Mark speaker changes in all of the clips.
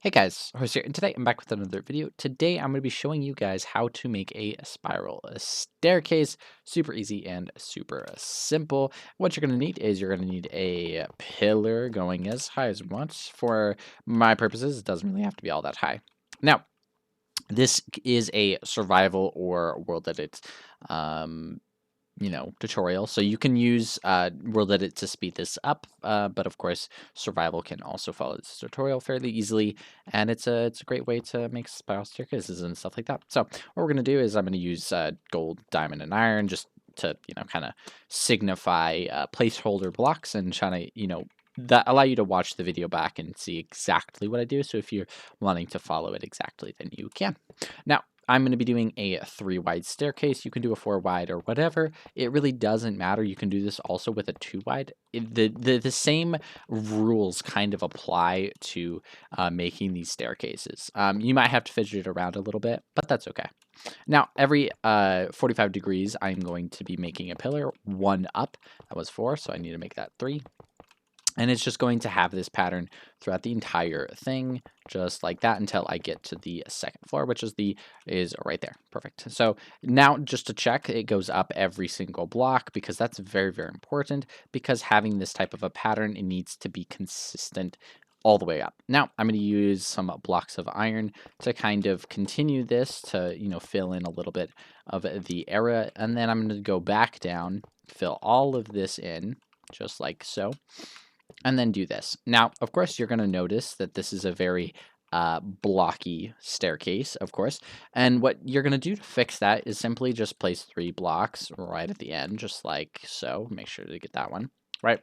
Speaker 1: Hey guys, Horace here, and today I'm back with another video. Today I'm going to be showing you guys how to make a spiral a staircase. Super easy and super simple. What you're going to need is you're going to need a pillar going as high as you want. For my purposes, it doesn't really have to be all that high. Now, this is a survival or world edit tutorial. So you can use World Edit to speed this up, but of course, survival can also follow this tutorial fairly easily, and it's a great way to make spiral staircases and stuff like that. So what we're gonna do is I'm gonna use gold, diamond, and iron just to kind of signify placeholder blocks and try to that allow you to watch the video back and see exactly what I do. So if you're wanting to follow it exactly, then you can. Now, I'm going to be doing a 3 wide staircase. You can do a 4 wide or whatever. It really doesn't matter. You can do this also with a 2 wide. The same rules kind of apply to making these staircases. You might have to fidget it around a little bit, but that's okay. Now, every 45 degrees, I'm going to be making a pillar 1 up. That was 4, so I need to make that 3. And it's just going to have this pattern throughout the entire thing, just like that, until I get to the second floor, which is right there. Perfect. So now, just to check, it goes up every single block because that's very, very important. Because having this type of a pattern, it needs to be consistent all the way up. Now, I'm going to use some blocks of iron to kind of continue this to fill in a little bit of the area, and then I'm going to go back down, fill all of this in, just like so. And then do this. Now, of course, you're going to notice that this is a very blocky staircase, of course. And what you're going to do to fix that is simply just place 3 blocks right at the end, just like so. Make sure to get that one, right?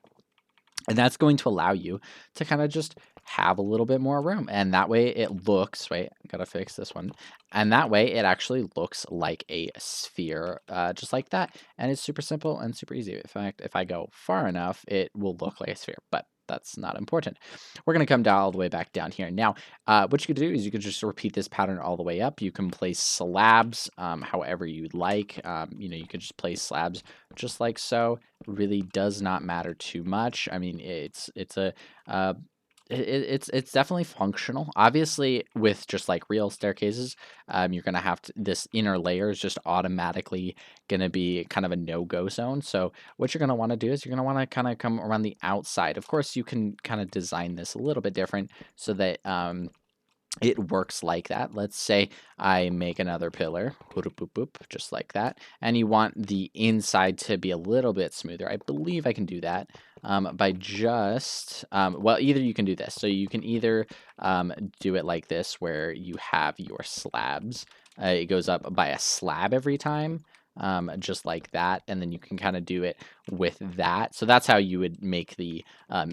Speaker 1: And that's going to allow you to kind of just have a little bit more room. And that way it looks, wait, gotta fix this one. And that way it actually looks like a sphere, just like that. And it's super simple and super easy. In fact, if I go far enough, it will look like a sphere, but that's not important. We're going to come down all the way back down here. Now, what you could do is you could just repeat this pattern all the way up. You can place slabs however you'd like. You could just place slabs just like so. Really does not matter too much. I mean, it's definitely functional. Obviously, with just like real staircases, you're gonna have to, this inner layer is just automatically gonna be kind of a no-go zone. So what you're gonna want to do is you're gonna want to kind of come around the outside. Of course, you can kind of design this a little bit different so that it works like that. Let's say I make another pillar, boop, boop, boop, just like that, and you want the inside to be a little bit smoother. I believe I can do that by just, well, either you can do this. So you can either do it like this, where you have your slabs. It goes up by a slab every time, just like that, and then you can kind of do it with that. So that's how you would make the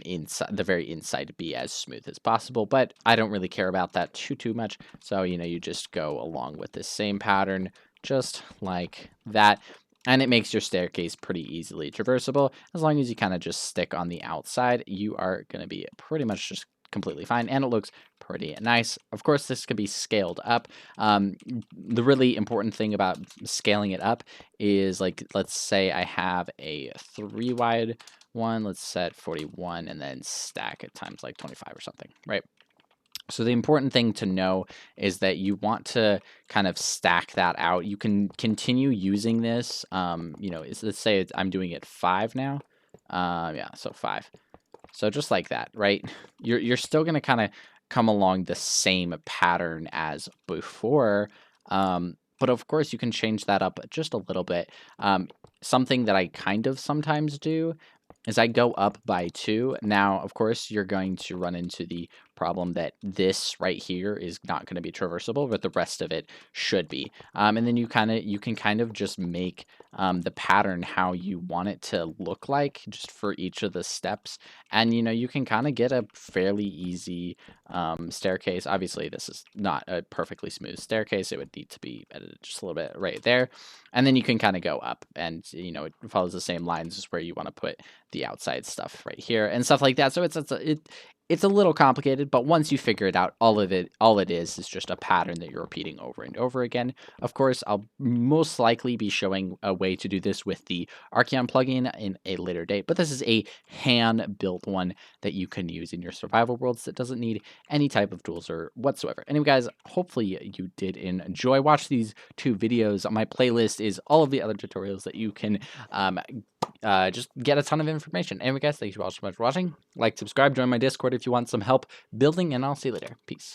Speaker 1: inside, the very inside, be as smooth as possible. But I don't really care about that too much. So you just go along with this same pattern, just like that. And it makes your staircase pretty easily traversable. As long as you kind of just stick on the outside, you are going to be pretty much just completely fine, and it looks pretty nice. Of course, this could be scaled up. The really important thing about scaling it up is, like, let's say I have a 3 wide one. Let's set 41 and then stack it times like 25 or something, right? So the important thing to know is that you want to kind of stack that out. You can continue using this. Let's say I'm doing it 5 now. Yeah, so 5. So just like that, right? You're still going to kind of come along the same pattern as before. But of course, you can change that up just a little bit. Something that I kind of sometimes do is I go up by 2. Now, of course, you're going to run into the problem that this right here is not going to be traversable, but the rest of it should be. And then you can kind of just make the pattern how you want it to look like, just for each of the steps. And you can kind of get a fairly easy staircase. Obviously, this is not a perfectly smooth staircase. It would need to be edited just a little bit right there. And then you can kind of go up, and it follows the same lines as where you want to put the outside stuff right here and stuff like that. So It's a little complicated, but once you figure it out, all it is just a pattern that you're repeating over and over again. Of course, I'll most likely be showing a way to do this with the Archeon plugin in a later date, but this is a hand-built one that you can use in your survival worlds that doesn't need any type of tools or whatsoever. Anyway, guys, hopefully you did enjoy. Watch these 2 videos. My playlist is all of the other tutorials that you can just get a ton of information. Anyway, guys, thank you all so much for watching. Like, subscribe, join my Discord if you want some help building, and I'll see you later. Peace.